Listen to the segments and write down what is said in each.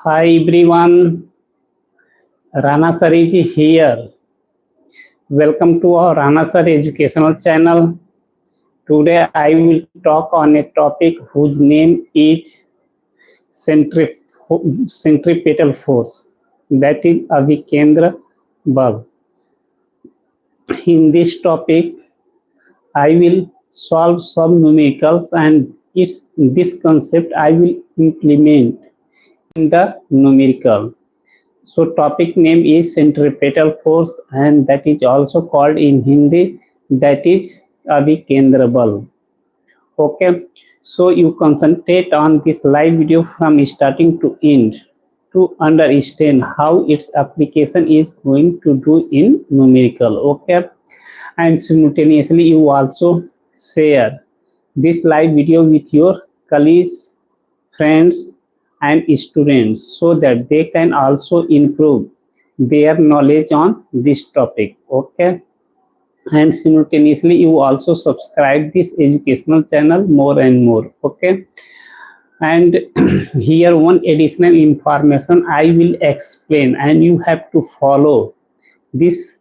Hi everyone, Rana Sir is here. Welcome to our Rana Sir educational channel. Today I will talk on a topic whose name is centripetal force, that is Abhikendra bal. In this topic, I will solve some numericals and this concept I will implement in the numerical. So topic name is centripetal force and that is also called in Hindi that is Abhikendra bal. Okay, so you concentrate on this live video from starting to end to understand how its application is going to do in numerical. Okay, and simultaneously you also share this live video with your colleagues, friends and students so that they can also improve their knowledge on this topic. Okay, and simultaneously you also subscribe this educational channel more and more. Okay, and here one additional information I will explain and you have to follow this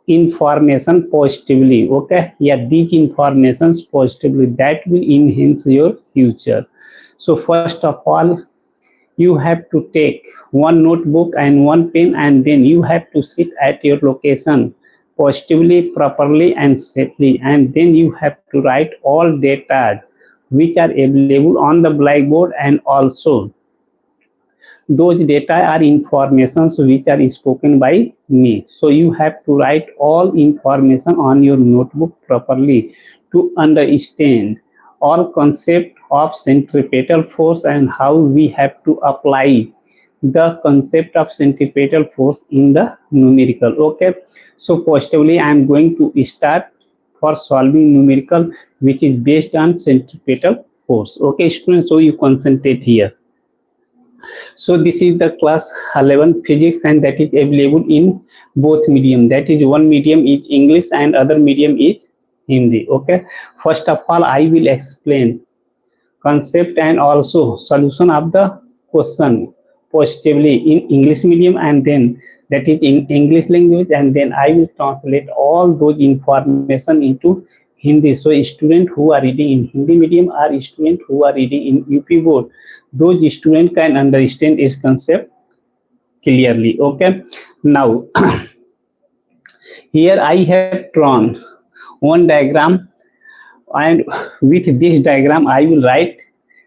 information positively. Okay, yeah, these informations positively that will enhance your future. So first of all, you have to take one notebook and one pen and then you have to sit at your location positively, properly and safely, and then you have to write all data which are available on the blackboard, and also those data are informations which are spoken by me. So you have to write all information on your notebook properly to understand all concept of centripetal force and how we have to apply the concept of centripetal force in the numerical. Okay, so positively I am going to start for solving numerical which is based on centripetal force. Okay students, so you concentrate here. So this is the class 11 physics and that is available in both medium, that is one medium is English and other medium is Hindi. Okay, first of all I will explain concept and also solution of the question positively in English medium, and then that is in English language, and then I will translate all those information into Hindi. So student who are reading in Hindi medium or student who are reading in UP board, those students can understand this concept clearly. Okay, now here I have drawn one diagram, and with this diagram I will write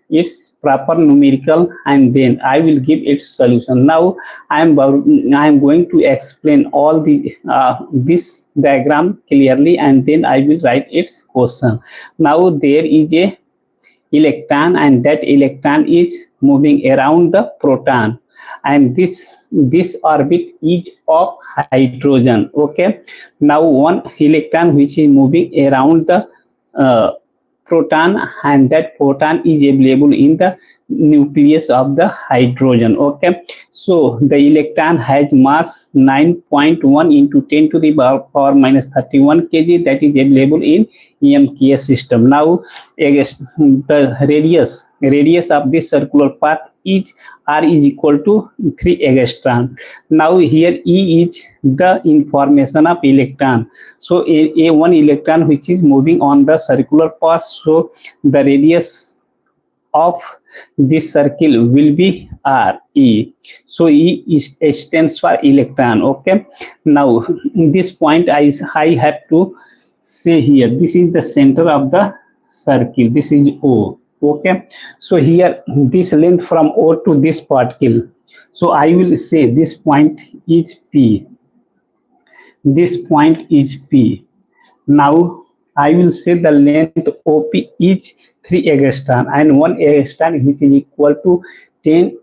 its proper numerical and then I will give its solution. Now I am going to explain all the this diagram clearly and then I will write its question. Now there is a electron and that electron is moving around the proton, and this orbit is of hydrogen. Okay, now one electron which is moving around the proton, and that proton is available in the nucleus of the hydrogen. Okay, so the electron has mass 9.1 into 10 to the power minus 31 kg, that is available in EMKS system. Now the radius of this circular path is r is equal to 3 angstrom. Now here E is the information of electron. So a one electron which is moving on the circular path, so the radius of this circle will be r e. So E is stands for electron. Okay, now this point I have to say here, this is the center of the circle, this is O. Okay, so here this length from O to this particle, so I will say this point is P, this point is P. Now I will say the length OP is 3 angstrom, and 1 angstrom which is equal to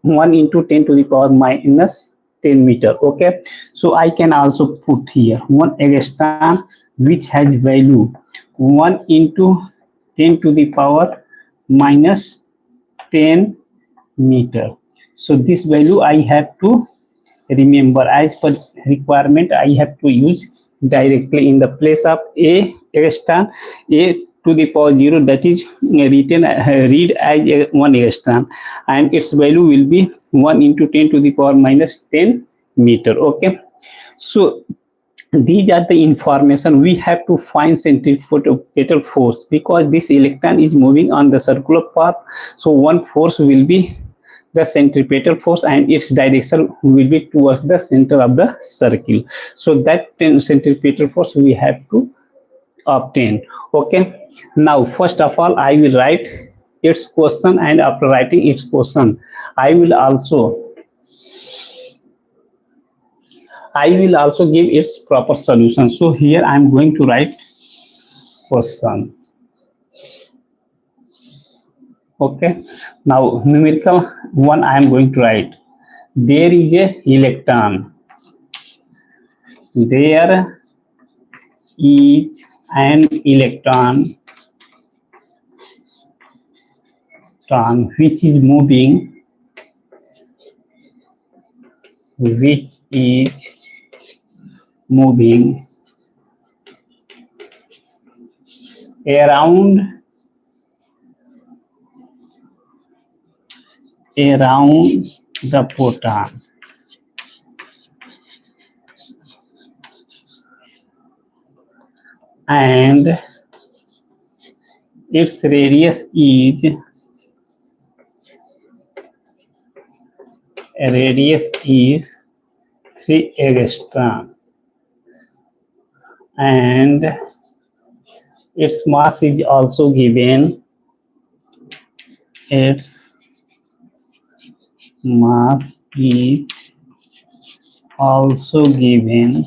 1 into 10 to the power minus 10 meter. Okay, so I can also put here 1 angstrom which has value 1 into 10 to the power minus 10 meter. So this value I have to remember, as per requirement I have to use directly in the place of a angstrom, a to the power 0, that is written read as 1 angstrom, and its value will be 1 into 10 to the power minus 10 meter. Okay, so these are the information we have to find centripetal force, because this electron is moving on the circular path, so one force will be the centripetal force and its direction will be towards the center of the circle. So that centripetal force we have to obtain. Okay, now first of all I will write its question, and after writing its question I will also give its proper solution. So here I am going to write question. Okay, now numerical 1 I am going to write, there is a electron, there is an electron which is moving around the proton, and its radius is 3 angstrom, and its mass is also given, its mass is also given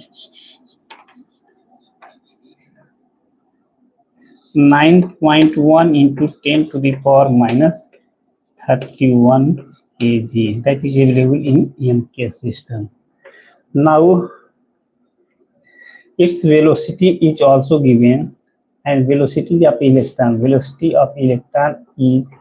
9.1 into 10 to the power minus 31 kg, that is available in EMK system. Now its velocity is also given, and velocity of electron is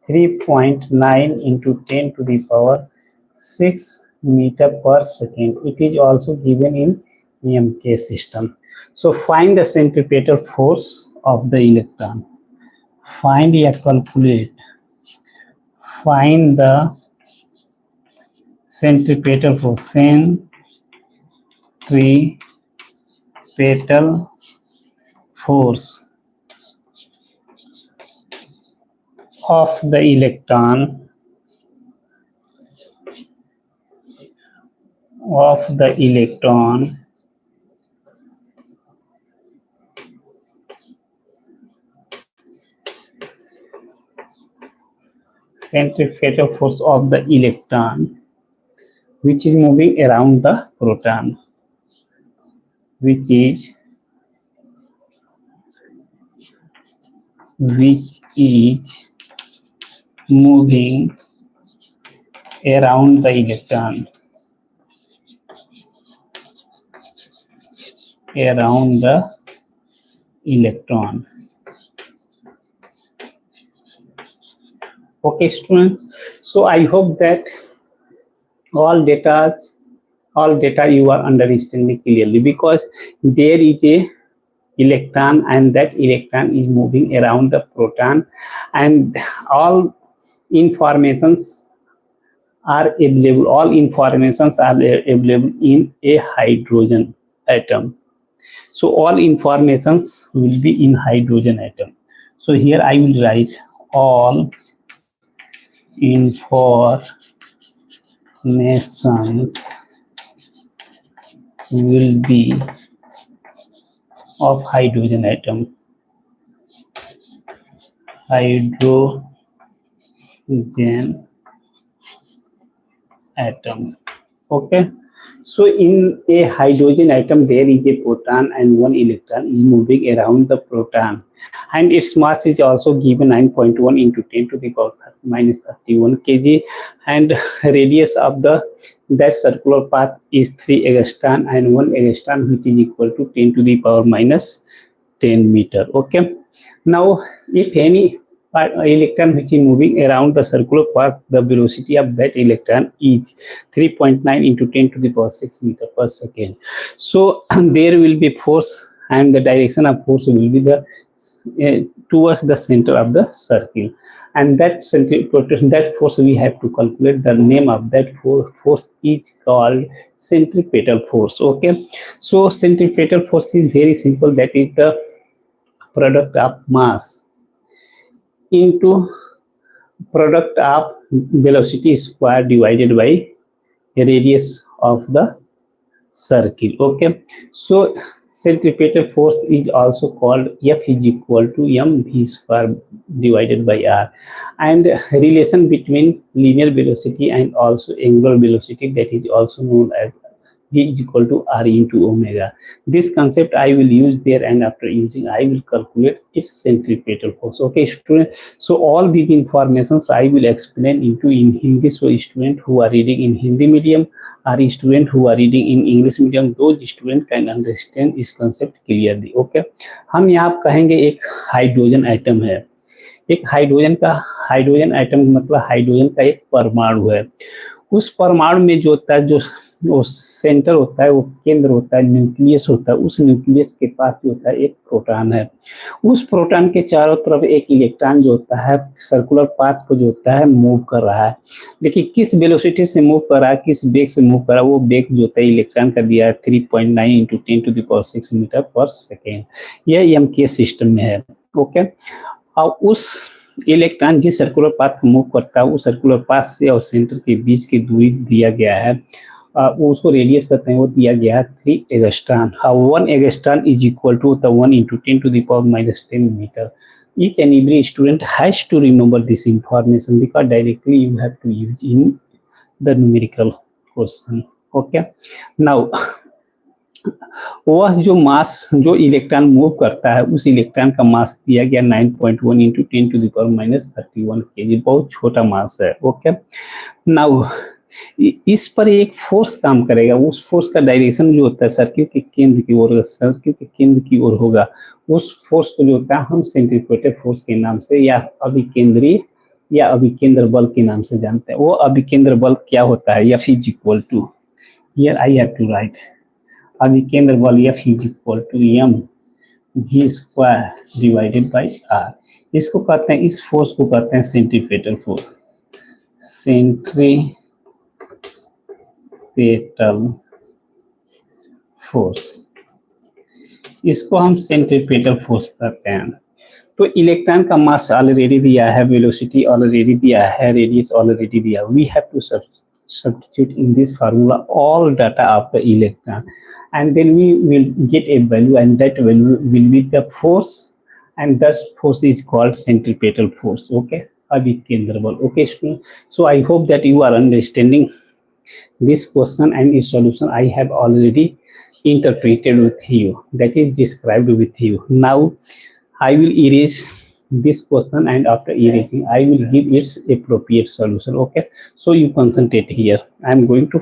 3.9 into 10 to the power 6 meter per second. It is also given in EMK system. So find the centripetal force of the electron. Find the centripetal force. Centripetal force of the electron centripetal force of the electron which is moving around the proton, which is moving around the electron, Okay, students. So I hope that all data all data you are understanding clearly, because there is a electron and that electron is moving around the proton, and all informations are available, all informations are available in a hydrogen atom. So all informations will be in hydrogen atom. So here I will write all informations will be of hydrogen atom. Hydrogen atom. Okay. So in a hydrogen atom, there is a proton and one electron is moving around the proton, and its mass is also given 9.1 into 10 to the power minus 31 kg, and radius of the that circular path is 3 angstrom and 1 angstrom, which is equal to 10 to the power minus 10 meter. Okay. Now, if any electron which is moving around the circular path, the velocity of that electron is 3.9 into 10 to the power 6 meter per second. So there will be force, and the direction of force will be the towards the center of the circle, and that force we have to calculate. The name of that force is called centripetal force. Okay, so centripetal force is very simple. That is the product of mass into product of velocity square divided by radius of the circle. Okay, so centripetal force is also called F is equal to mv square divided by r, and relation between linear velocity and also angular velocity, that is also known as V is equal to R into omega. This concept I will use there, and after using I will calculate its centripetal force. Okay, student. So all these informations I will explain into in Hindi. So student who are reading in Hindi medium or student who are reading in English medium, those student can understand this concept clearly. Okay, हम यहाँ कहेंगे एक hydrogen atom है, एक hydrogen atom मतलब hydrogen का एक परमाणु है। उस परमाणु में जो होता है, जो वो सेंटर होता है, वो केंद्र होता है, न्यूक्लियस होता है। उस न्यूक्लियस के पास जो होता है एक प्रोटॉन है। उस प्रोटॉन के चारों तरफ एक इलेक्ट्रॉन जो होता है सर्कुलर पाथ को जो होता है मूव कर रहा है। देखिए किस वेलोसिटी से मूव कर रहा है, किस वेग से मूव कर रहा है। वो वेग जो होता है इलेक्ट्रॉन का दिया है 3.9 into 10 to the power 6 metre per second. यह एम के सिस्टम में है। ओके, और उस इलेक्ट्रॉन जिस सर्कुलर पाथ को मूव करता है, उस सर्कुलर पाथ से और सेंटर के बीच की दूरी दिया गया है, वो उसको रेडियस कहते हैं, वो दिया गया है 3 angstrom. 1 angstrom is equal to 1 into 10 to the power minus 10 metre. Each and every student has to remember this information, because directly you have to use in the numerical question. Okay, now वह जो मास जो electron move करता है, उस electron का मास दिया गया 9.1 into 10 to the power minus 31 kg। बहुत छोटा मास है। ओके, नाउ इस पर एक फोर्स काम करेगा। उस फोर्स का डायरेक्शन जो होता है सर्किल के केंद्र की ओर, सर्किल के केंद्र की ओर होगा। उस फोर्स को जो होता है हम सेंट्रीपिटल फोर्स के नाम से या अभिकेंद्रीय या अभिकेंद्र बल के नाम से जानते हैं। वो अभिकेंद्र बल क्या होता है? F is equal to, here I have to write, अभिकेंद्र बल F is equal to m v square divided by r। इसको कहते हैं, इस फोर्स को कहते हैं सेंट्रीपिटल फोर्स, सेंट्रीपिटल फोर्स। इसको हम सेंट्रीपिटल फोर्स कहते हैं। तो इलेक्ट्रॉन का मास ऑलरेडी दिया है, वेलोसिटी ऑलरेडी दिया है, रेडियस ऑलरेडी दिया। We have to substitute in this formula all data of the electron, and then we will get a value, and that value will be the force, and that force is called centripetal force. Okay, अभिकेंद्र बल। Okay student, so I hope that you are understanding this question, and its solution I have already interpreted with you, that is described with you. Now I will erase this question, and after erasing I will give its appropriate solution. Okay, so you concentrate here. I am going to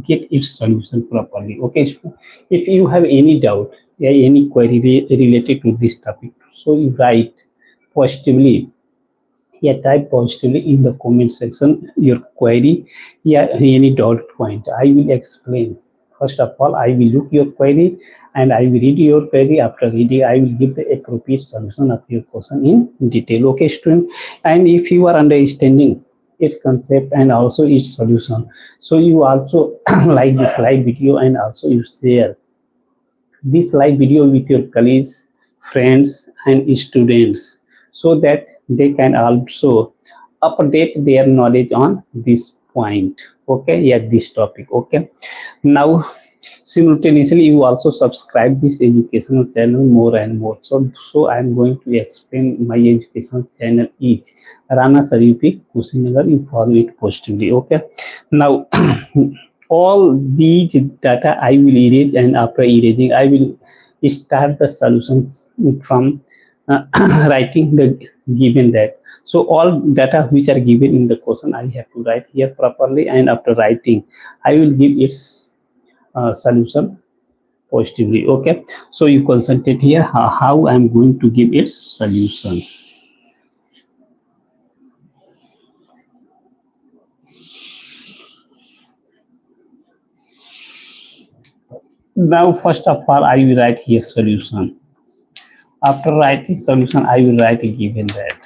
get its solution properly. Okay, so if you have any doubt or any query related to this topic, so you write positively Yeah, type positively in the comment section your query. Yeah, any doubt point. I will explain. First of all, I will look your query and I will read your query. After reading, I will give the appropriate solution of your question in detail. Okay, student. And if you are understanding its concept and also its solution, so you also like this live video and also you share this live video with your colleagues, friends, and students so that they can also update their knowledge on this point. Okay, yeah, this topic. Okay, now simultaneously you also subscribe this educational channel more and more. So I'm going to explain my educational channel is Rana Sir UP Kushinagar. You follow it positively. Okay, now all these data I will erase, and after erasing I will start the solution from writing the given that. So all data which are given in the question I have to write here properly, and after writing I will give its solution positively. Okay, so you concentrate here how I'm going to give its solution. Now first of all I will write here solution. After writing solution I will write given that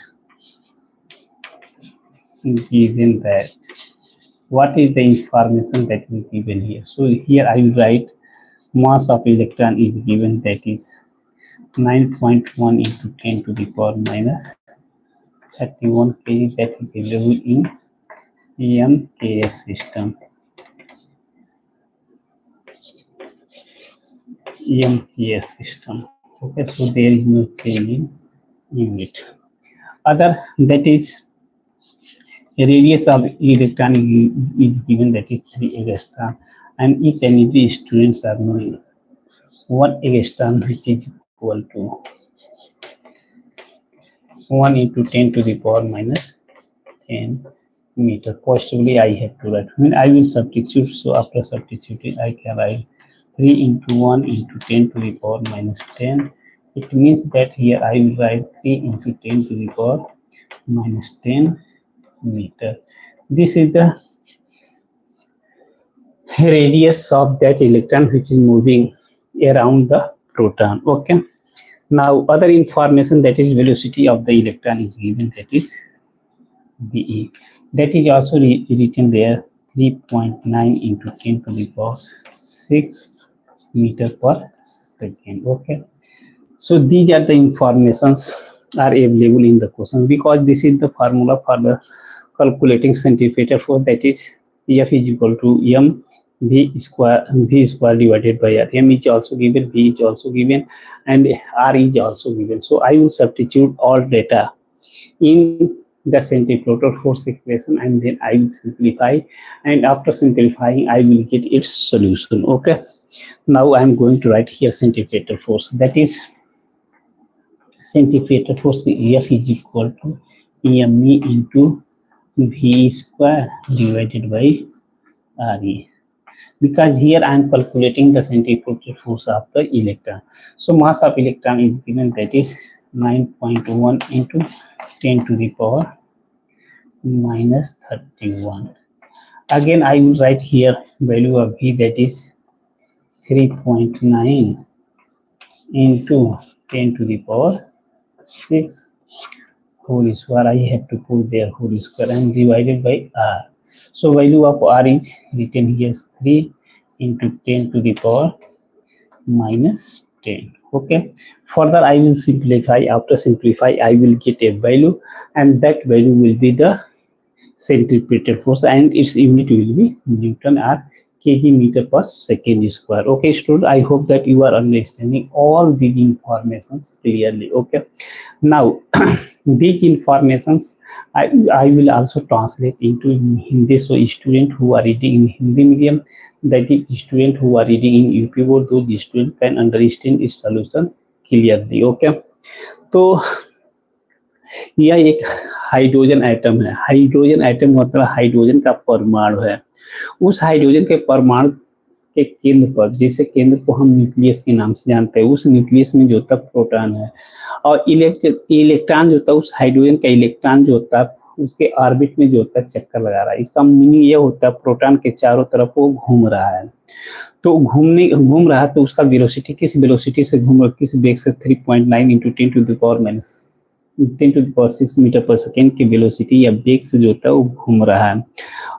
what is the information that is given here. So here I will write mass of electron is given, that is 9.1 into 10 to the power minus 31 kg, that is available in MKS system. Okay, so there is no change in unit. Other, that is radius of electron is given, that is 3 angstrom, and each and every students are knowing 1 angstrom which is equal to 1 into 10 to the power minus 10 meter. Positively I have to write. When I will substitute, so after substituting I can write 3 into 1 into 10 to the power minus 10. It means that here I will write 3 into 10 to the power minus 10 meter. This is the radius of that electron which is moving around the proton. Okay, now other information, that is velocity of the electron is given, that is VE, that is also written there, 3.9 into 10 to the power 6 meter per second. Okay, so these are the informations are available in the question, because this is the formula for the calculating centripetal force, that is F is equal to m v square divided by r. M is also given, v is also given, and r is also given. So I will substitute all data in the centripetal force equation, and then I will simplify, and after simplifying I will get its solution. Okay, now I am going to write here centripetal force, that is centripetal force F is equal to me into v square divided by re, because here I am calculating the centripetal force of the electron. So mass of electron is given, that is 9.1 into 10 to the power minus 31. Again I will write here value of v, that is 3.9 into 10 to the power 6 whole square. I have to put there whole square and divided by r. So value of r is written here 3 into 10 to the power minus 10. Okay, further I will simplify. After simplify I will get a value, and that value will be the centripetal force, and its unit will be Newton or kg meter per second square. Okay student, I hope that you are understanding all these informations clearly. Okay, now these informations I will also translate into Hindi, so student who are reading in Hindi medium, that is student who are reading in UP board, those students can understand its solution clearly. Okay, तो यह एक hydrogen atom है। Hydrogen atom मतलब hydrogen का परमाणु है। उस hydrogen के परमाणु के केंद्र पर, जैसे केंद्र को हम न्यूक्लियस के नाम से जानते हैं, उस न्यूक्लियस में जो होता है प्रोटॉन है, और इलेक्ट्रॉन जो होता है उस हाइड्रोजन का इलेक्ट्रॉन जो होता है उसके ऑर्बिट में जो होता है चक्कर लगा रहा है। इसका मीनिंग ये होता है प्रोटॉन के चारों तरफ वो घूम रहा है। तो घूम रहा है तो उसका वेलोसिटी किस वेलोसिटी से घूम रहा है, किस वेग से, 3.9 इंटू 10⁻⁻6 मीटर पर सेकेंड की वेलोसिटी या वेग से जो होता है वो घूम रहा है।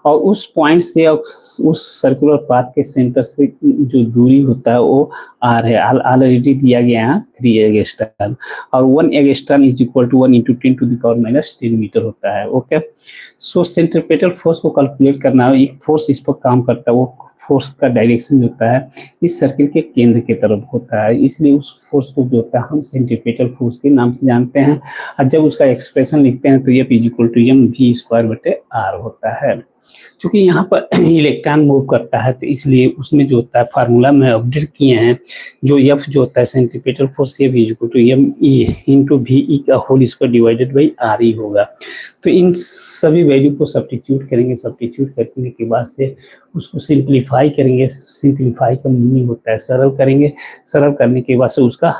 और उस पॉइंट से उस सर्कुलर पाथ के सेंटर से जो दूरी होता है वो आर है, ऑलरेडी दिया गया है 3 एंगस्ट्रॉम, और 1 angstrom is equal to 1 into 10⁻⁻10 metre होता है। ओके, सो सेंट्रीपेटल फोर्स को कैलकुलेट करना है, एक फोर्स इस पर काम करता है, वो फोर्स का डायरेक्शन जो होता है इस सर्किल के केंद्र की तरफ होता है, इसलिए उस फोर्स को जो होता है हम सेंट्रीपेटल फोर्स के नाम से जानते हैं। और जब उसका एक्सप्रेशन लिखते हैं तो F is equal to mv²/r होता है। क्योंकि यहाँ पर इलेक्ट्रॉन मूव करता है तो इसलिए उसमें जो होता है फार्मूला में अपडेट किए हैं, जो F जो होता है centripetal force F is equal to me into VE का whole square divided by RE होगा। तो इन सभी वैल्यू को सब्स्टिट्यूट करेंगे, सब्स्टिट्यूट करने के बाद से उसको सिंप्लीफाई करेंगे। सिंप्लीफाई का मीनिंग होता है सरल करेंगे, सरल करने के बाद से उसका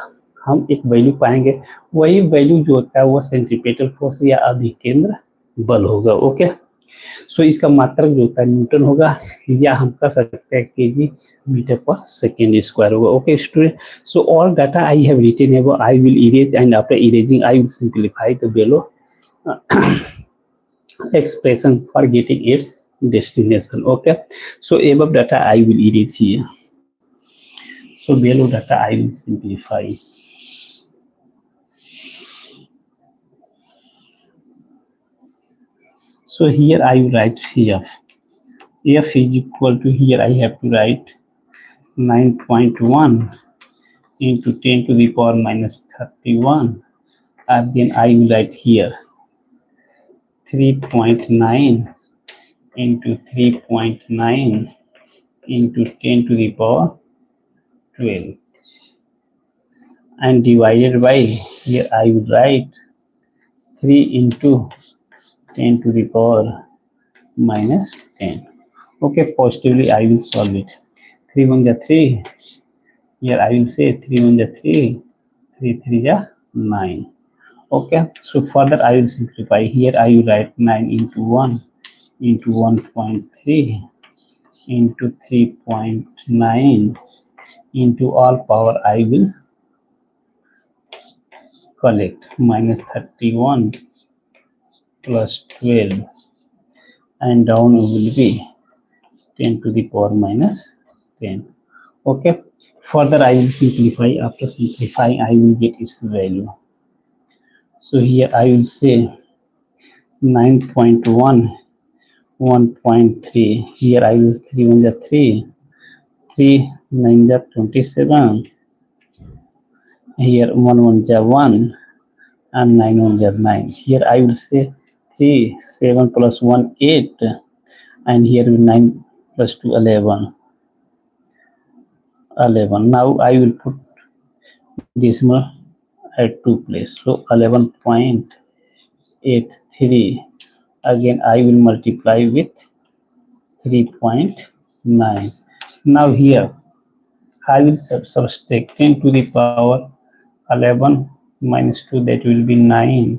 हम एक वैल्यू पाएंगे, वही वैल्यू जो होता है वो सेंट्रीपेटल फोर्स या अभिकेंद्र बल होगा। ओके, सो इसका मात्रक जो होता है न्यूटन होगा, या हम कह सकते हैं KG metre per second square होगा। Okay student, so all data I have written है वो I will erase, and after erasing I will simplify the below expression for getting its destination. Okay, so above data I will erase here, so below data I will simplify. So here I will write F is equal to, here I have to write 9.1 into 10⁻⁻31, and then I will write here 3.9 into 3.9 into 10⁻12, and divided by, here I will write 3 into 10⁻⁻10. Okay, positively I will solve it. 3 1 ja 3, here I will say 3 1 ja 3, 3 3 ja 9. Okay, so further I will simplify. Here I will write 9 into 1 into 1.3 into 3.9 into all power I will collect -31 plus 12, and down will be 10⁻⁻10. Okay, further I will simplify. After simplifying I will get its value. So here I will say 9.1 1.3, here I use 3 1 ja 3, 3 9 ja 27, here 1 1 ja 1, and 9 1 ja 9. Here I will say 3 7 plus 1 8, and here 9 plus 2 11. Now I will put decimal at 2 place, so 11.83. Again I will multiply with 3.9. Now here I will subtract 10⁻11 minus 2, that will be 9,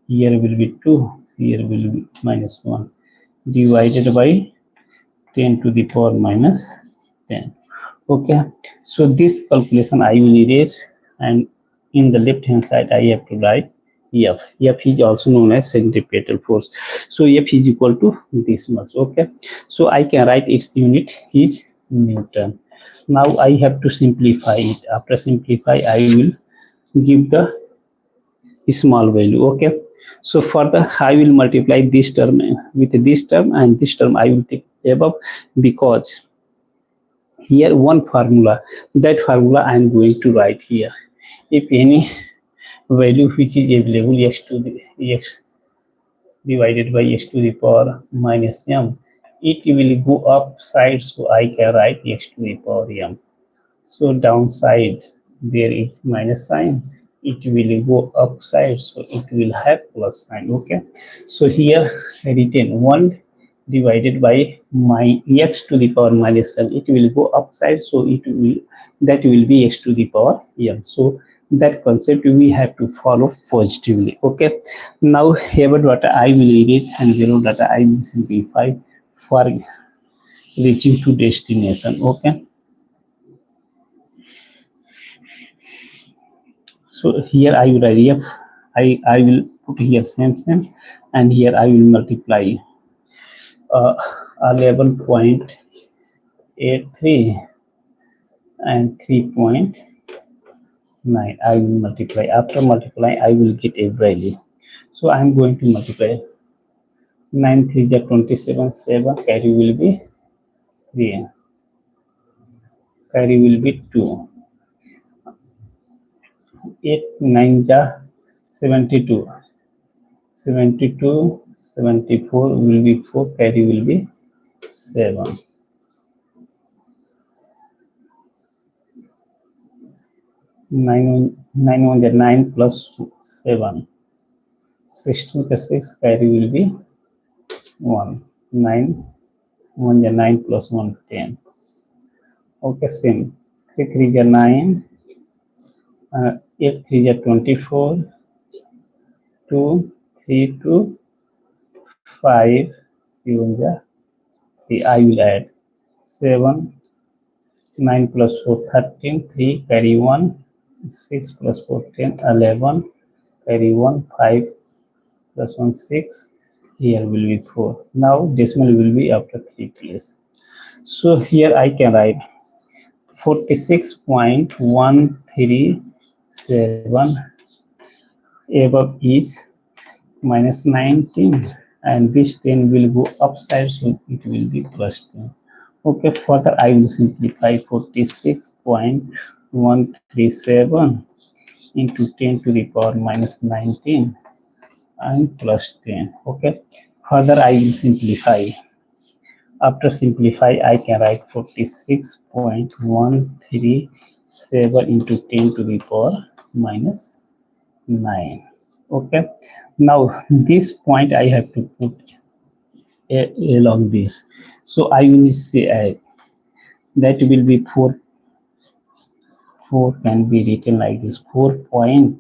here will be 2, here will be -1, divided by 10⁻⁻10. Okay, so this calculation I will erase, and in the left hand side I have to write F. F is also known as centripetal force. So F is equal to this much. Okay, so I can write its unit is Newton. Now I have to simplify it. After simplify I will give the small value. Okay, so further I will multiply this term with this term, and this term I will take above, because here one formula, that formula I am going to write here. If any value which is available, x to the x divided by x to the power minus m, it will go upside, so I can write x to the power m. So downside there is minus sign, it will go upside, so it will have plus sign. Okay, so here I written 1 divided by my x to the power minus m. It will go upside, so it will, that will be x to the power m. So that concept we have to follow positively. Okay, now above data I will erase and below data I will simplify for reaching to destination. Okay, so here I will write f, I will put here same, and here I will multiply uh, 11.83 and 3.9. I will multiply. After multiplying, I will get a value. So I am going to multiply 9 3 ja 27, 7 carry will be 3, carry will be 2, 8 9 ja 72, 72 74 will be 4, carry will be 7. 9 1 ja 9 plus 7, 16 ka 6, carry will be 1, 9 1 ja 9 plus 1 10. Okay, same. 3 3 ja 9, 8 3 ja 24, 2 3 2 5, 7 ja 3. I will add 7, 9 plus 4 13, 3 carry 1, 6 plus 4 10, 11, carry 1, 5 plus 1 6, here will be 4. Now decimal will be after 3 place. So here I can write 46.137 above is minus 19, and this 10 will go upside, so it will be plus 10. Okay, further I will simplify 46.137 into 10 to the power minus 19 and plus 10. Okay, further I will simplify. After simplify, I can write 46.137 into 10 to the power minus 9. Okay, now this point I have to put along this. So I will say that will be 4. 4 can be written like this: 4.61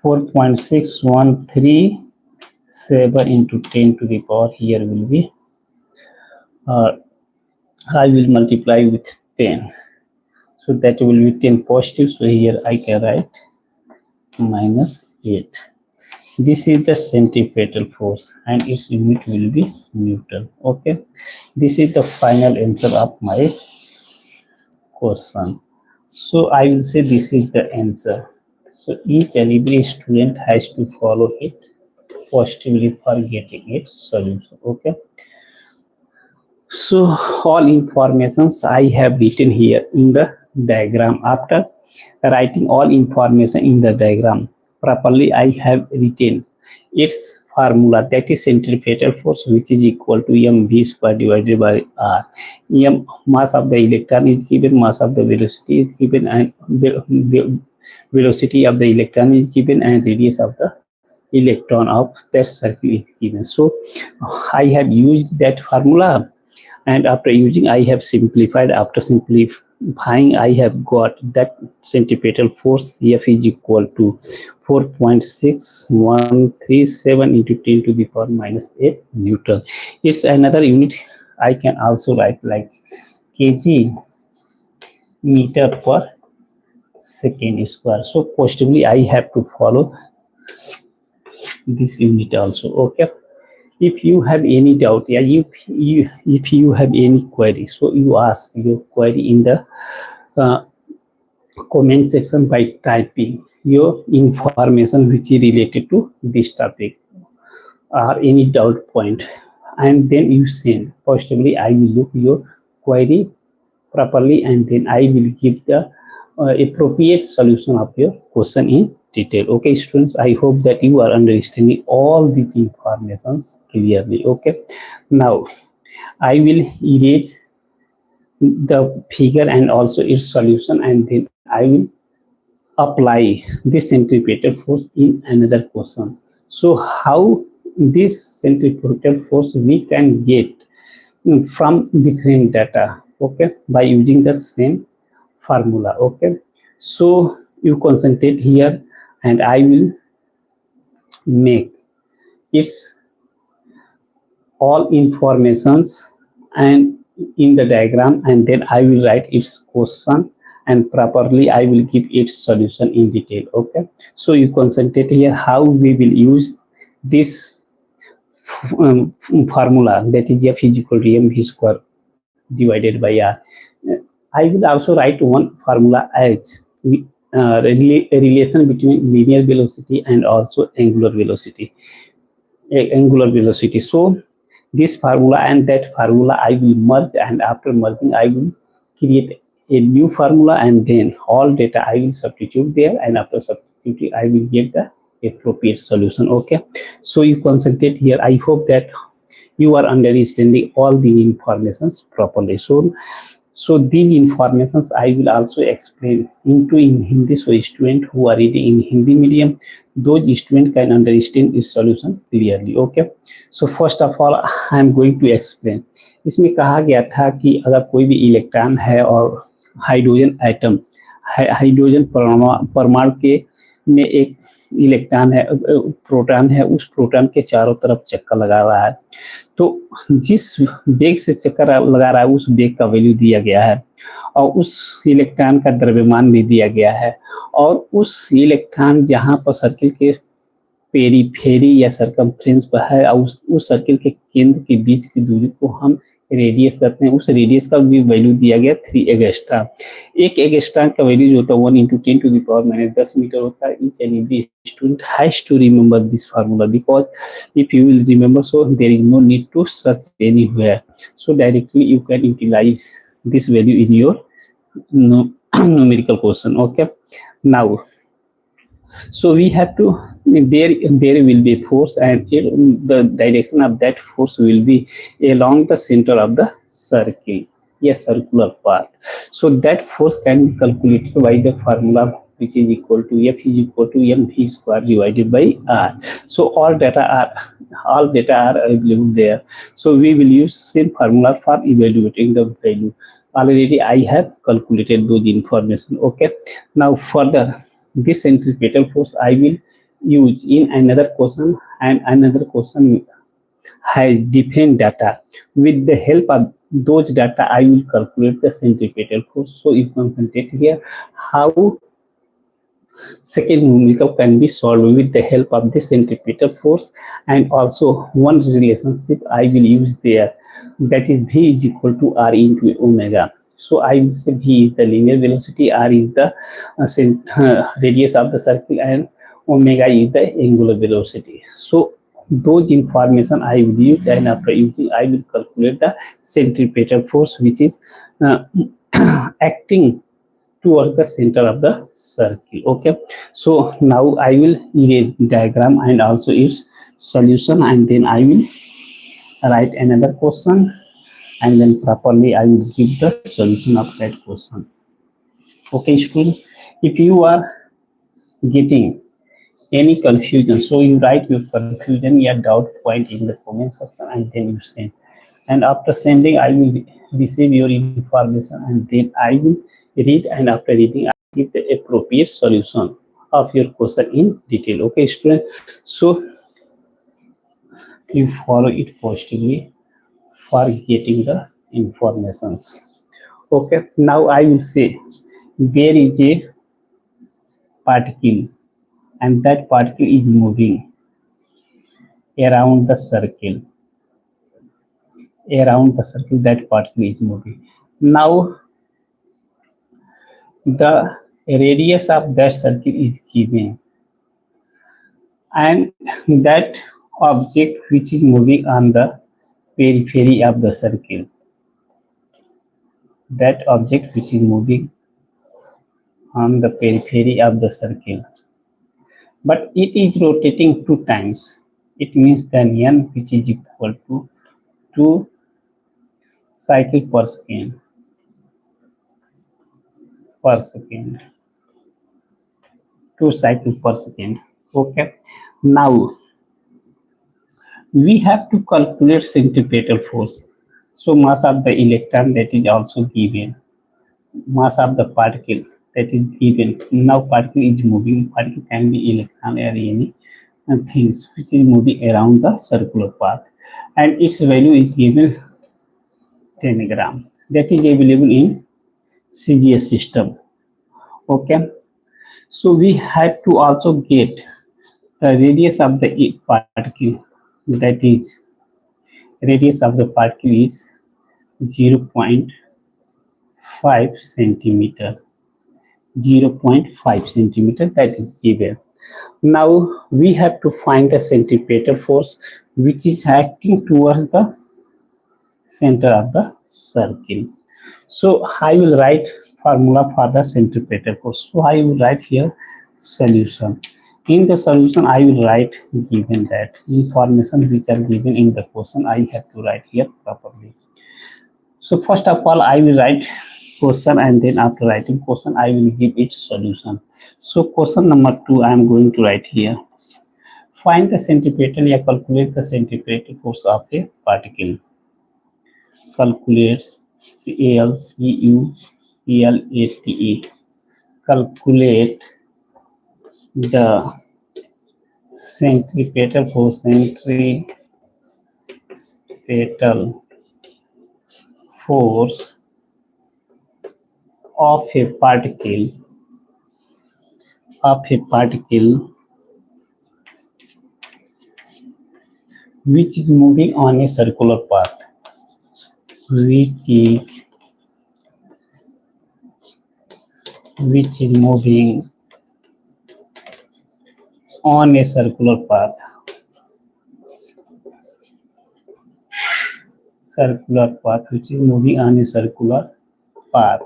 4.6137 into 10 to the power, here will be I will multiply with 10, so that will be 10 positive, so here I can write minus 8. This is the centripetal force and its unit will be Newton. Okay, this is the final answer of my question. So I will say this is the answer. So each and every student has to follow it positively for getting its solution. Okay, so all informations I have written here in the diagram. After writing all information in the diagram properly, I have written its formula, that is centripetal force, which is equal to mv square divided by r. M, mass of the electron is given, mass of the velocity is given, and velocity of the electron is given, and radius of the electron of that circle is given. So I have used that formula, and after using I have simplified. After simplifying, I have got that centripetal force F is equal to 4.6137 into 10 to the power minus 8 Newton. It's another unit I can also write like kg meter per second square. So positively I have to follow this unit also. Okay, if you have any doubt, yeah, if you have any query, so you ask your query in the comment section by typing your information which is related to this topic or any doubt point, and then you send. Positively I will look your query properly, and then I will give the appropriate solution of your question in detail. Okay, students, I hope that you are understanding all these informations clearly. Okay, now I will erase the figure and also its solution, and then I will apply this centripetal force in another question. So how this centripetal force we can get from different data, okay, by using the same formula, okay. So you concentrate here, and I will make its all informations and in the diagram, and then I will write its question, and properly I will give its solution in detail, okay. So you concentrate here how we will use this formula, that is f is equal to mv square divided by r. I will also write one formula as relation between linear velocity and also angular velocity. So this formula and that formula I will merge, and after merging I will create a new formula, and then all data I will substitute there, and after substituting I will get the appropriate solution, okay. So you concentrate here. I hope that you are understanding all the informations properly. So these informations I will also explain into in Hindi, so student who are reading in Hindi medium, those students can understand this solution clearly, okay. So first of all I am going to explain. इसमें कहा गया था कि अगर कोई भी electron है और हाइड्रोजन एटम, हाइड्रोजन परमाणु के में एक इलेक्ट्रॉन है, प्रोटॉन है, उस प्रोटॉन के चारों तरफ चक्कर लगा रहा है, तो जिस वेग से चक्कर लगा रहा है उस वेग का वैल्यू दिया गया है, और उस इलेक्ट्रॉन का द्रव्यमान भी दिया गया है, और उस इलेक्ट्रॉन जहां पर सर्किल के पेरीफेरी या सरकमफ्रेंस पर है, और उस सर्किल के केंद्र के बीच की दूरी को हम रेडियस करते हैं, उस रेडियस का भी वैल्यू दिया गया 3 एगस्ट्रा। एक एगस्ट्रा का वैल्यू जो होता है 1 × 10⁻10 मीटर होता है। Each and every student has to remember this formula, because if you will remember so there is no need to search anywhere, so directly you can utilise this value in your numerical question, okay. Now so we have to, there will be force, and the direction of that force will be along the center of the circle, yes, circular path. So that force can be calculated by the formula which is equal to f is equal to mv square divided by r. So all data are available there, so we will use same formula for evaluating the value. Already I have calculated those information, okay. Now further this centripetal force I will use in another question, and another question has different data. With the help of those data I will calculate the centripetal force. So you concentrate here how second numerical can be solved with the help of the centripetal force, and also one relationship I will use there, that is v is equal to r into omega. So I will say v is the linear velocity, r is the radius of the circle, and omega is the angular velocity. So those information I will use, and after using I will calculate the centripetal force which is acting towards the center of the circle, okay. So now I will erase diagram and also its solution, and then I will write another question, and then properly I will give the solution of that question, okay student. If you are getting any confusion, so you write your confusion, your doubt point in the comment section, and then you send, and after sending I will receive your information, and then I will read, and after reading I give the appropriate solution of your question in detail, okay student. So you follow it positively for getting the informations, okay. Now I will say there is a particle, and that particle is moving around the circle, that particle is moving. Now the radius of that circle is given, and that object which is moving on the periphery of the circle, that object which is moving on the periphery of the circle, but it is rotating 2 times. It means that n which is equal to 2 cycle per second. per second, 2 cycle per second. Okay. Now we have to calculate centripetal force. So mass of the electron that is also given, mass of the particle that is given. Now particle is moving. Particle can be electron or any things which is moving around the circular path, and its value is given 10 gram. That is available in CGS system. Okay. So we had to also get the radius of the particle, that is radius of the particle is 0.5 centimeter. 0.5 centimeter, that is given. Now we have to find the centripetal force which is acting towards the center of the circle. So I will write formula for the centripetal force. So I will write here solution. In the solution I will write given that information which are given in the question I have to write here properly. So first of all I will write question, and then after writing question I will give its solution. So question number 2 I am going to write here. Find the centripetal or calculate the centripetal force of a particle. Calculate CALCULATE. Calculate the centripetal force. Centripetal force of a particle which is moving on a circular path, which is moving on a circular path,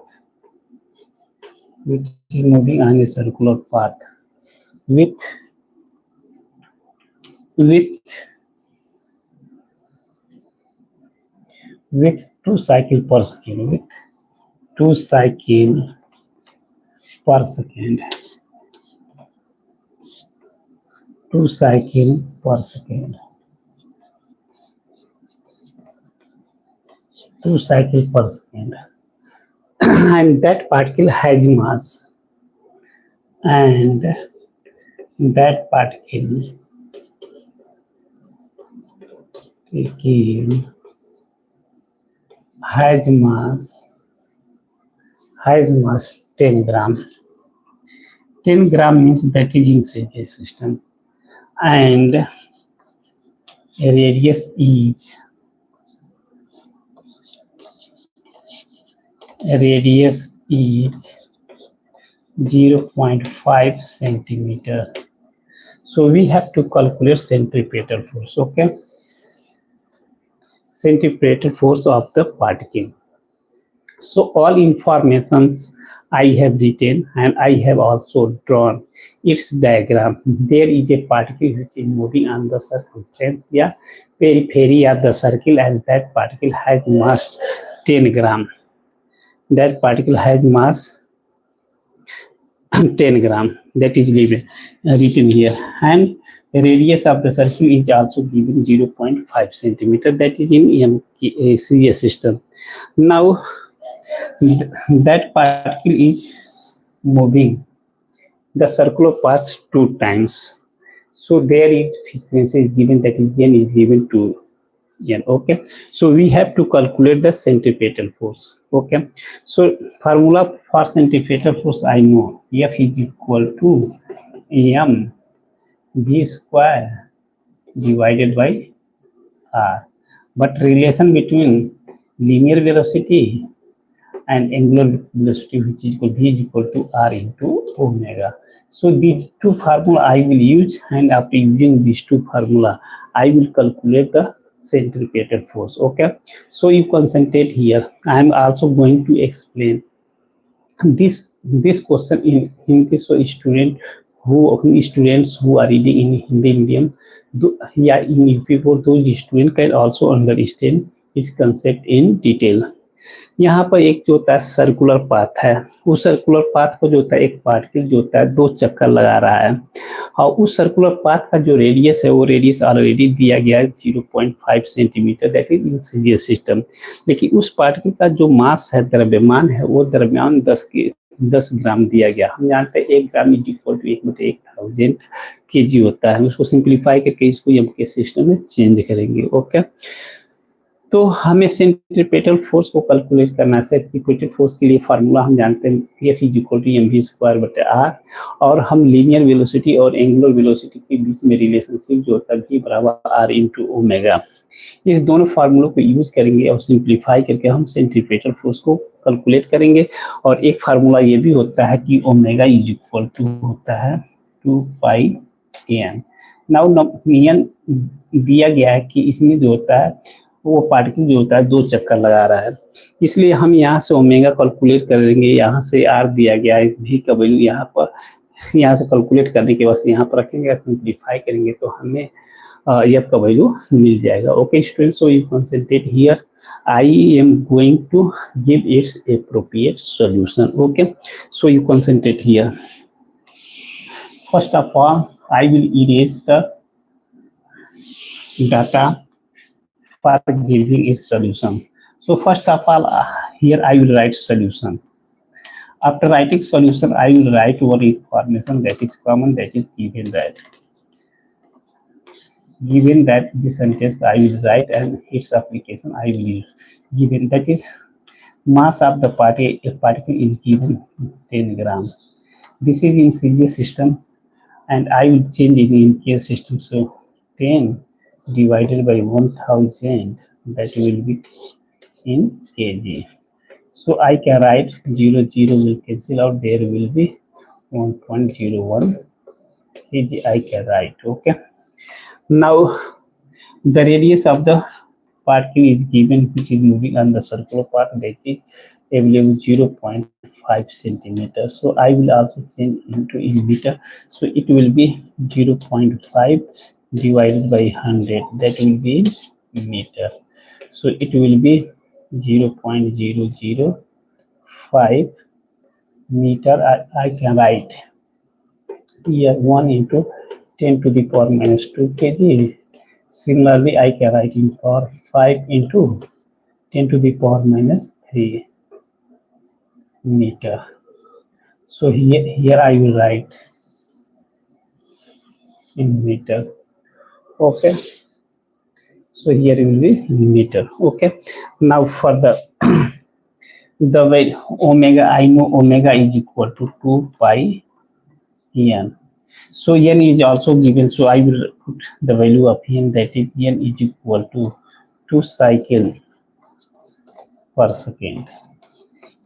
which is moving on a circular path, with with 2 cycle per second, with 2 cycle per second, 2 cycle per second, 2 cycle per second. And that particle has mass, and that particle has mass 10 gram. 10 gram means that is in CJ system, and radius is 0.5 centimeter. So we have to calculate centripetal force. Okay, centripetal force of the particle. So all informations I have written, and I have also drawn its diagram. There is a particle which is moving on the circumference, yeah, periphery of the circle, and that particle has mass 10 gram. That particle has mass 10 gram, that is written here, and radius of the circle is also given 0.5 centimeter, that is in CGS system. Now that particle is moving the circular path 2 times. So there is frequency is given, that is n is given to n. Okay, so we have to calculate the centripetal force. Okay, so formula for centripetal force I know, F is equal to m v square divided by r, but relation between linear velocity and angular velocity, which is equal v is equal to r into omega. So these two formula I will use, and after using these two formula I will calculate the centripetal force. Okay, so you concentrate here. I am also going to explain this question in Hindi, so students who are reading in Hindi medium, in UP, those students can also understand its concept in detail. यहाँ पर एक जो होता है circular path है, उस circular path को जो होता है एक पार्टिकल जो होता है 2 चक्कर लगा रहा है, और उस सर्कुलर पाथ का जो रेडियस है वो रेडियस ऑलरेडी दिया गया है 0.5 centimetre, that is in serious system. लेकिन उस पार्टिकल का जो मास है, द्रव्यमान है, वो द्रव्यमान 10 ग्राम दिया गया। हम जानते हैं 1 gram is equal to 1/1000 kg होता है। उसको सिंप्लीफाई करके इसको एम के सिस्टम में चेंज करेंगे। ओके, तो हमें सेंट्रीपेटल फोर्स को कैलकुलेट करना है। सेंट्रीपेटल फोर्स के लिए फार्मूला हम जानते हैं, F is equal to mv²/r, और हम लीनियर वेलोसिटी और एंगुलर वेलोसिटी के बीच में रिलेशनशिप जो होता है v बराबर r इंटू ओमेगा, इस दोनों फार्मूलों को यूज करेंगे और सिंप्लीफाई करके हम सेंट्रीपेटल फोर्स को कैलकुलेट करेंगे। और एक फार्मूला ये भी होता है कि ओमेगा इज इक्वल टू होता है 2πn। नाउ नियम दिया गया है कि इसमें जो होता है वो पार्टिकल जो होता है 2 चक्कर लगा रहा है, इसलिए हम यहाँ से ओमेगा कैलकुलेट करेंगे। यहाँ से आर दिया गया है, भी का वैल्यू यहाँ पर, यहाँ से कैलकुलेट करने के बाद यहाँ पर रखेंगे, सिंप्लीफाई करेंगे तो हमें एफ का वैल्यू मिल जाएगा। Okay students, so you concentrate here, I am going to give its appropriate solution. Okay, so you concentrate here. First of all I will erase the data for giving its solution. So first of all, here I will write solution. After writing solution, I will write one information that is common, that is given that this sentence I will write and its application I will use. Given that is mass of the particle is given 10 gram. This is in serious system and I will change it in case system. So 10 divided by 1000, that will be in kg. So I can write 0 will cancel out, there will be 1.01 kg I can write. Okay, now the radius of the particle is given, which is moving on the circular path, that is available 0.5 centimeter. So I will also change into in meter, so it will be 0.5 divided by 100, that will be in meter. So it will be 0.005 meter. I can write here 1 into 10 to the power minus 2 kg. Similarly, I can write in power 5 into 10 to the power minus 3 meter. So here I will write in meter. Okay, so here it will be in meter. Okay, now for the way omega, I know omega is equal to 2 pi n. So n is also given, so I will put the value of n, that is n is equal to 2 cycle per second.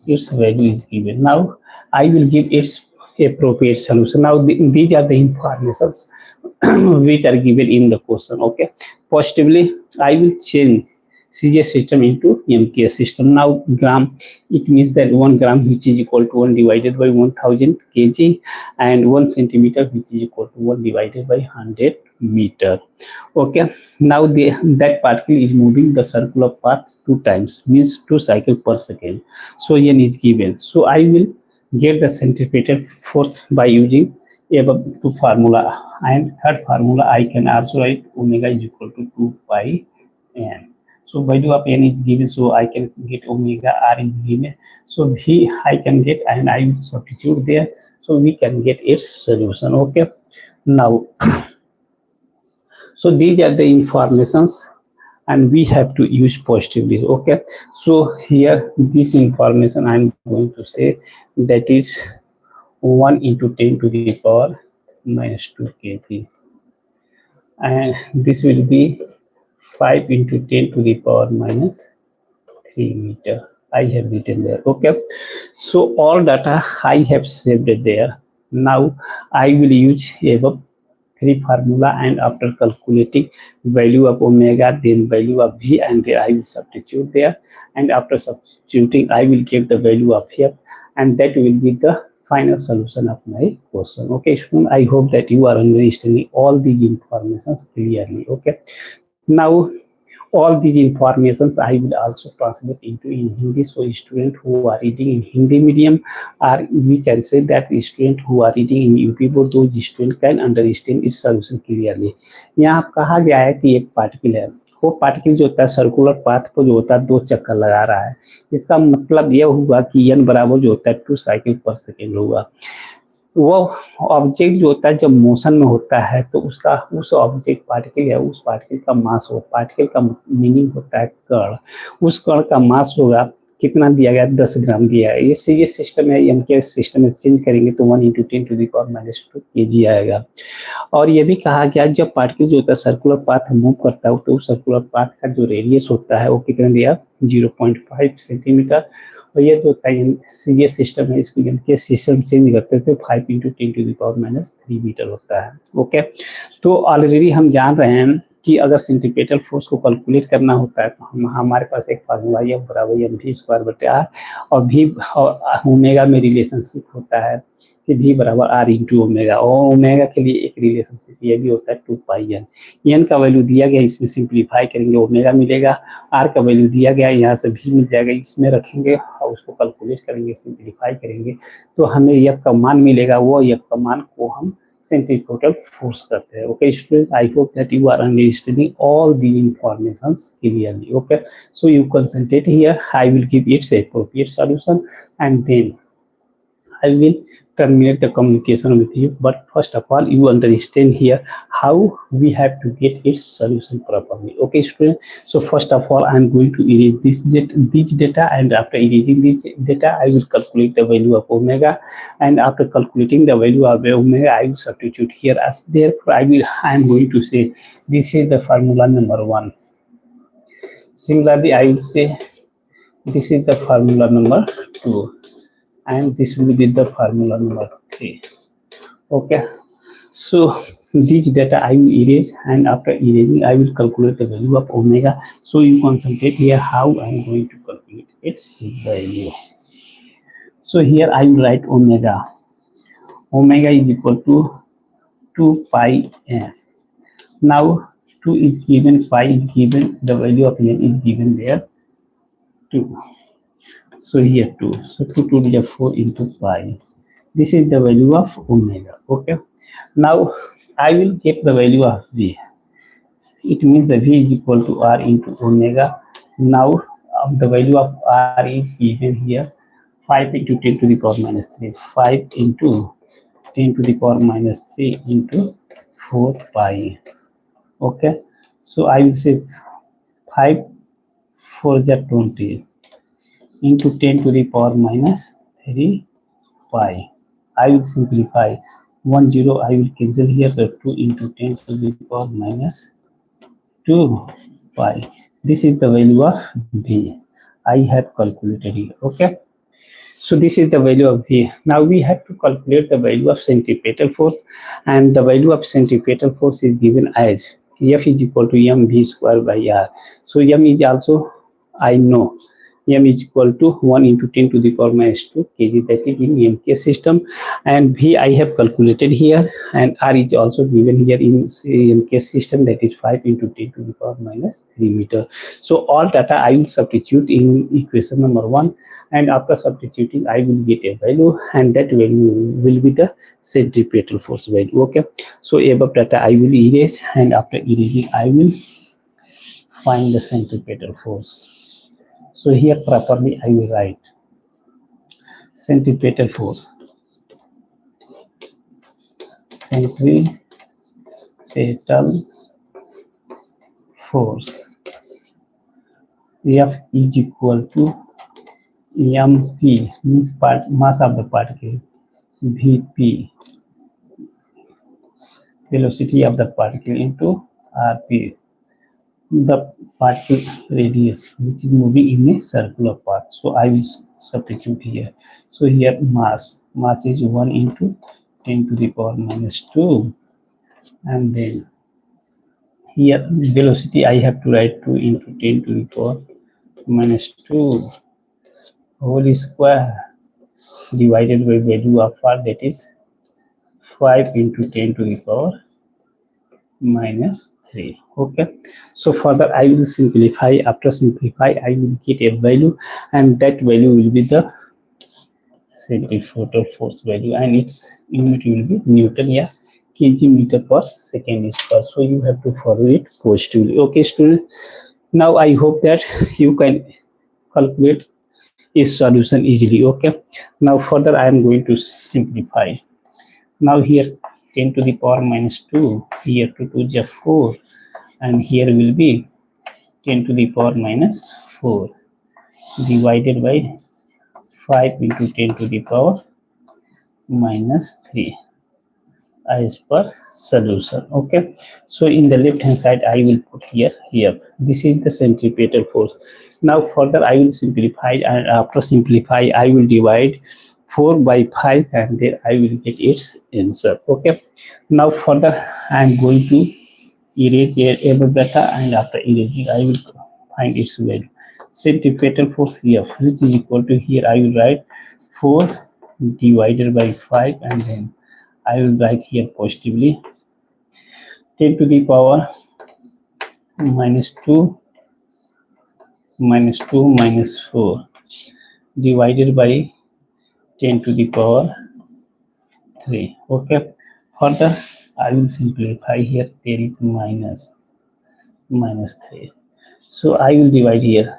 Its value is given. Now I will give its appropriate solution. Now these are the informations which are given in the question. Okay, positively I will change CS system into MK system. Now gram, it means that 1 gram which is equal to 1 divided by 1000 kg, and 1 centimeter which is equal to 1 divided by 100 meter. Okay, now that particle is moving the circular path 2 times, means 2 cycle per second. So n is given, so I will get the centripetal force by using above 2 formula, and third formula I can also write omega is equal to 2 pi n. So value of n is given, so I can get omega, r is given, so v I can get, and I will substitute there, so we can get its solution. Okay, now so these are the informations and we have to use positively. Okay, so here this information I am going to say, that is 1 into 10 to the power minus 2 kg, and this will be 5 into 10 to the power minus 3 meter. I have written there. Okay, so all data I have saved there. Now I will use above 3 formula, and after calculating value of omega, then value of v, and then I will substitute there, and after substituting I will get the value of f, and that will be the final solution of my question. Okay student, I hope that you are understanding all these informations clearly. Okay, now All these informations I will also translate into in Hindi. So student who are reading in Hindi medium, or we can say that student who are reading in UP board, those student can understand its solution clearly. यहाँ कहा गया है कि एक particle है, वो particle जो होता है सर्कुलर पाथ पर जो होता है 2 चक्कर लगा रहा है। इसका मतलब यह हुआ कि n बराबर जो होता है 2 साइकिल पर सेकेंड होगा। वो ऑब्जेक्ट जो होता है जब मोशन में होता है तो उसका उस ऑब्जेक्ट पार्टिकल है, उस पार्टिकल का मास हो, पार्टिकल का मीनिंग होता है कण, उस कण का मास होगा कितना दिया गया 10 ग्राम दिया है। ये सिस्टम है, एम के सिस्टम में चेंज करेंगे तो 1 × 10⁻² kg आएगा। और ये भी कहा गया जब पार्टिकल जो होता है सर्कुलर पाथ मूव करता है तो सर्कुलर पाथ का जो रेडियस होता है वो कितना दिया 0.5 सेंटीमीटर। और ये जो होता है ये सिस्टम है, इसको के सिस्टम चेंज करते थे 5 × 10⁻³ मीटर होता है। ओके, तो ऑलरेडी हम जान रहे हैं कि अगर सेंट्रीपेटल फोर्स को कैलकुलेट करना होता है तो हमारे पास एक फार्मूला F बराबर mv²/r और v और ओमेगा में रिलेशनशिप होता है कि v बराबर r × ओमेगा, और ओमेगा के लिए एक रिलेशनशिप ये भी होता है 2πn। n का वैल्यू दिया गया, इसमें सिंप्लीफाई करेंगे ओमेगा मिलेगा, r का वैल्यू दिया गया यहाँ से v मिल जाएगा, इसमें रखेंगे और उसको कैलकुलेट करेंगे, सिंप्लीफाई करेंगे तो हमें F का मान मिलेगा। वो F का मान को हम centripetal force करते हैं। Okay students, I hope that you are understanding all the informations clearly. Okay, so you concentrate here, I will give its appropriate solution and then I will terminate the communication with you. But first of all, you understand here how we have to get its solution properly. Okay, student. So first of all, I am going to erase this data, and after erasing this data, I will calculate the value of omega. And after calculating the value of omega, I will substitute here as therefore I am going to say this is the formula number 1. Similarly, I will say this is the formula number 2. And this will be the formula number 3. Okay, so this data I will erase, and after erasing I will calculate the value of omega. So you concentrate here how I am going to calculate its value. So here I will write omega. Omega is equal to 2πn. Now 2 is given, pi is given, the value of n is given there 2. So here 2. So 2 to the 4 into pi. This is the value of omega. Okay. Now I will get the value of v. It means the v is equal to r into omega. Now the value of r is given here 5 into 10⁻³ 5 into 10⁻³ into 4 pi. Okay. So I will say 5 4 20 into 10⁻³ pi. I will simplify 1 0 I will cancel here, the 2 into 10⁻² pi. This is the value of v I have calculated here. Okay, so this is the value of v. Now we have to calculate the value of centripetal force, and the value of centripetal force is given as F is equal to mv²/r. So m is also I know m is equal to 1 into 10⁻² kg, that is in MK system, and v I have calculated here, and r is also given here in MK system, that is 5 into 10⁻³ meter. So all data I will substitute in equation number 1, and after substituting I will get a value, and that value will be the centripetal force value. Okay, so above data I will erase, and after erasing I will find the centripetal force. So here properly I will write centripetal force. Centripetal force. F is equal to mp, means mass of the particle, vp, velocity of the particle, into rp, the particle radius which is moving in a circular path. So I will substitute here. So here mass is 1 into 10⁻², and then here velocity I have to write 2 into 10⁻² whole square divided by value of r, that is 5 into 10⁻³ 3. Okay, so further I will simplify. After simplify I will get a value, and that value will be the centrifugal force value, and its unit will be Newton, yeah, kg meter per second square. So you have to follow it positively. Okay student, now I hope that you can calculate its solution easily. Okay, now further I am going to simplify. Now here 10 to the power minus 2, here 2 to the 4, and here will be 10 to the power minus 4 divided by 5 into 10 to the power minus 3 as per solution. Okay, so in the left hand side I will put here this is the centripetal force. Now further I will simplify, and after simplify I will divide 4 by 5, and then I will get its answer. Okay, now further I am going to erase every data, and after erasing I will find its value. Centripetal force here, which is equal to, here I will write 4 divided by 5, and then I will write here positively 10 to the power minus 2 minus 4 divided by 10 to the power 3. Okay, further I will simplify. Here there is minus 3, so I will divide here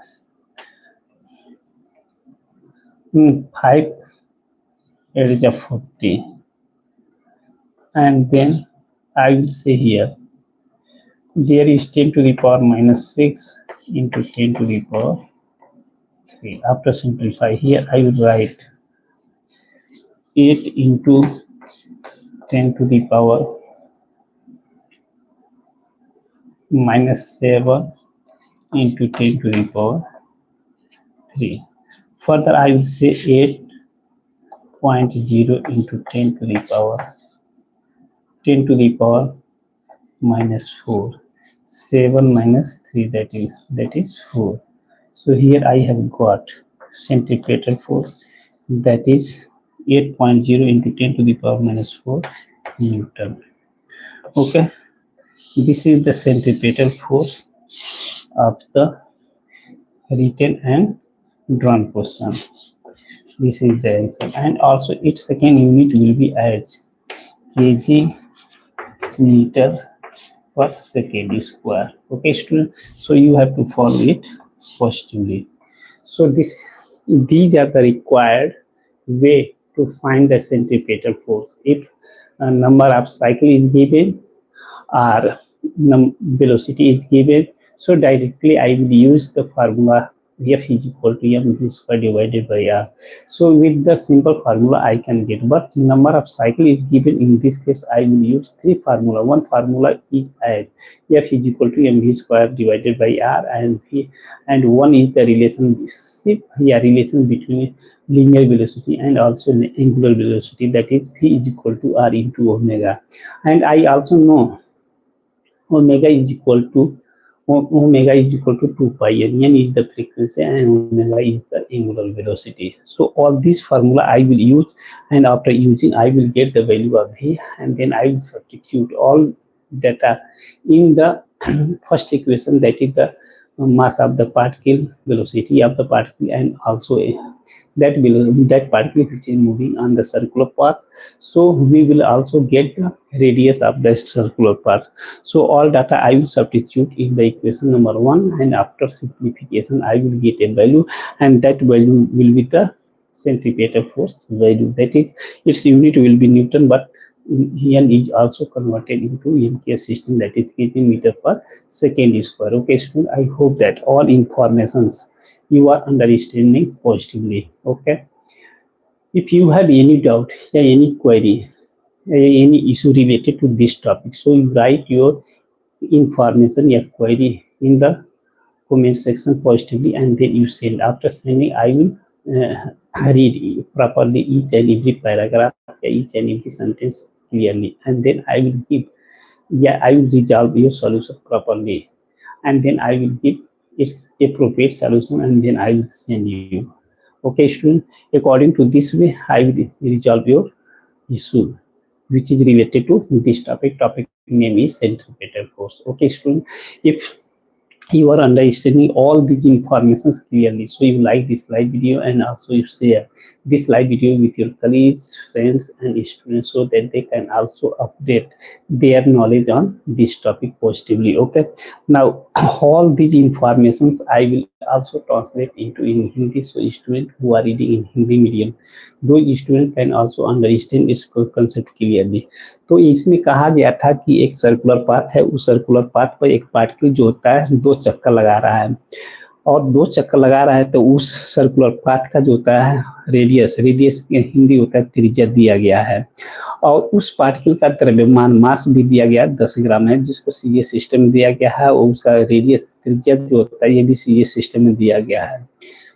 5 it is a 40, and then I will say here there is 10 to the power minus 6 into 10 to the power 3. After simplify, here I will write 8 into 10 to the power minus 7 into 10 to the power 3. Further I will say 8.0 into 10 to the power minus 4. 7 minus 3, that is 4. So here I have got centripetal force, that is 8.0 into 10 to the power minus 4 Newton. Okay, this is the centripetal force of the written and drawn portion. This is the answer, and also its second unit will be as kg meter per second square. Okay student, so you have to follow it positively. So these are the required way to find the centripetal force. If a number of cycle is given, or velocity is given, so directly I will use the formula F is equal to mv square divided by r. So with the simple formula I can get, but number of cycle is given. In this case I will use three formula. One formula is as F is equal to mv square divided by r, and one is the relationship relation between linear velocity and also angular velocity, that is v is equal to r into omega. And I also know omega is equal to 2 pi, and n is the frequency and omega is the angular velocity. So all this formula I will use, and after using I will get the value of v, and then I will substitute all data in the first equation, that is the mass of the particle, velocity of the particle, and also that particle which is moving on the circular path. So we will also get the radius of the circular path. So all data I will substitute in the equation number 1, and after simplification I will get a value, and that value will be the centripetal force value, that is its unit will be Newton, but n is also converted into MK system, that is kg meter per second square. Okay student, I hope that all informations you are understanding positively. Okay, if you have any doubt or any query, any issue related to this topic, so you write your information, your query in the comment section positively, and then you send. After sending I will read properly each and every paragraph, each and every sentence clearly, and then I will give, I will resolve your solution properly, and then I will give its appropriate solution, and then I will send you. Okay student, according to this way I will resolve your issue. which is related to this topic. Topic name is centripetal force. Okay, student, if you are understanding all these informations clearly, so you like this live video and also you share this live video with your colleagues, friends and students, so that they can also update their knowledge on this topic positively. Okay, now all these informations I will also translate into in Hindi, so students who are reading in Hindi medium, those students can also understand its concept clearly. तो इसमें कहा गया था कि एक circular path है, उस circular path पर एक पार्टिकल जो होता है दो चक्कर लगा रहा है, और दो चक्कर लगा रहा है तो उस सर्कुलर पाथ का जो होता है रेडियस, रेडियस हिंदी होता है त्रिज्या दिया गया है, और उस पार्टिकल का द्रव्यमान मास भी दिया गया 10 ग्राम है, जिसको सीए सिस्टम में दिया गया है, और उसका रेडियस त्रिज्या जो होता है ये भी सीए सिस्टम में दिया गया है।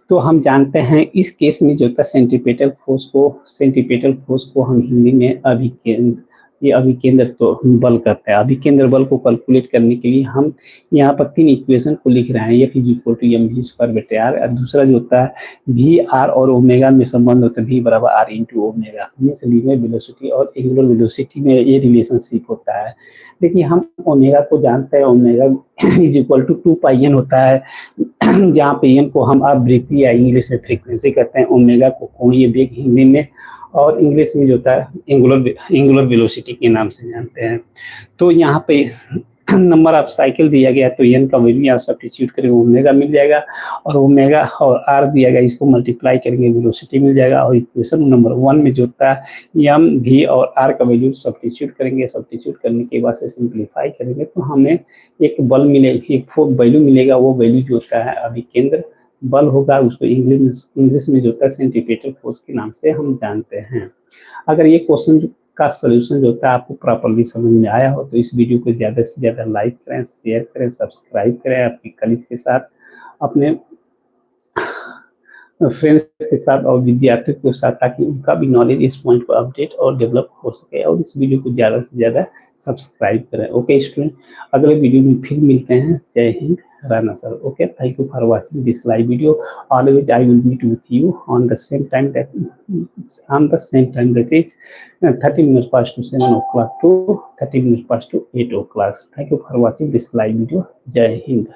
तो हम जानते हैं इस केस में जो होता है सेंट्रीपेटल फोर्स को हम हिंदी में अभिकेंद्र तो बल करते हैं। अभिकेंद्र बल को कैलकुलेट करने के लिए हम यहाँ पर 3 इक्वेशन को लिख रहे हैं, F is equal to mv square बटे r, और दूसरा जो होता है v r और ओमेगा में संबंध होता है v बराबर r into omega, means linear velocity और एंगुलर वेलोसिटी में ये रिलेशनशिप होता है। देखिए हम ओमेगा को जानते हैं, omega is equal to 2 pi n होता है, जहाँ पे n को हम आवृत्ति या इंग्लिश में फ्रीक्वेंसी कहते हैं, ओमेगा को कोणीय वेग हिंदी में, और इंग्लिश में जो होता है एंगुलर वेलोसिटी के नाम से जानते हैं। तो यहाँ पे नंबर ऑफ साइकिल दिया गया, तो एन का वैल्यू यहाँ सब्स्टिट्यूट करेंगे ओमेगा मिल जाएगा, और ओमेगा और आर दिया गया, इसको मल्टीप्लाई करेंगे वेलोसिटी मिल जाएगा, और इक्वेशन नंबर 1 में जो होता है एम वी और आर का वैल्यू सब्स्टिट्यूट करेंगे, सब्स्टिट्यूट करने के बाद से सिंप्लीफाई करेंगे तो हमें एक बल मिलेगा, एक वैल्यू मिलेगा, वो वैल्यू जो होता है अभिकेंद्र बल होगा, उसको इंग्लिश में जो होता है सेंट्रीपेटल फोर्स के नाम से हम जानते हैं। अगर ये क्वेश्चन का सलूशन जो होता है आपको प्रॉपर्ली समझ में आया हो तो इस वीडियो को ज़्यादा से ज़्यादा लाइक करें, शेयर करें, सब्सक्राइब करें आपके कलीग के साथ, अपने फ्रेंड्स के साथ और विद्यार्थियों के साथ, ताकि उनका भी नॉलेज इस पॉइंट पर अपडेट और डेवलप हो सके, और इस वीडियो को ज़्यादा से ज़्यादा सब्सक्राइब करें। ओके स्टूडेंट, अगले वीडियो में फिर मिलते हैं। जय Hind, Rana sir. Okay, thank you for watching this live video. Always I will meet with you on the same time that is 30 minutes past to 7 o'clock to 30 minutes past to 8 o'clock. Thank you for watching this live video. Jai Hind.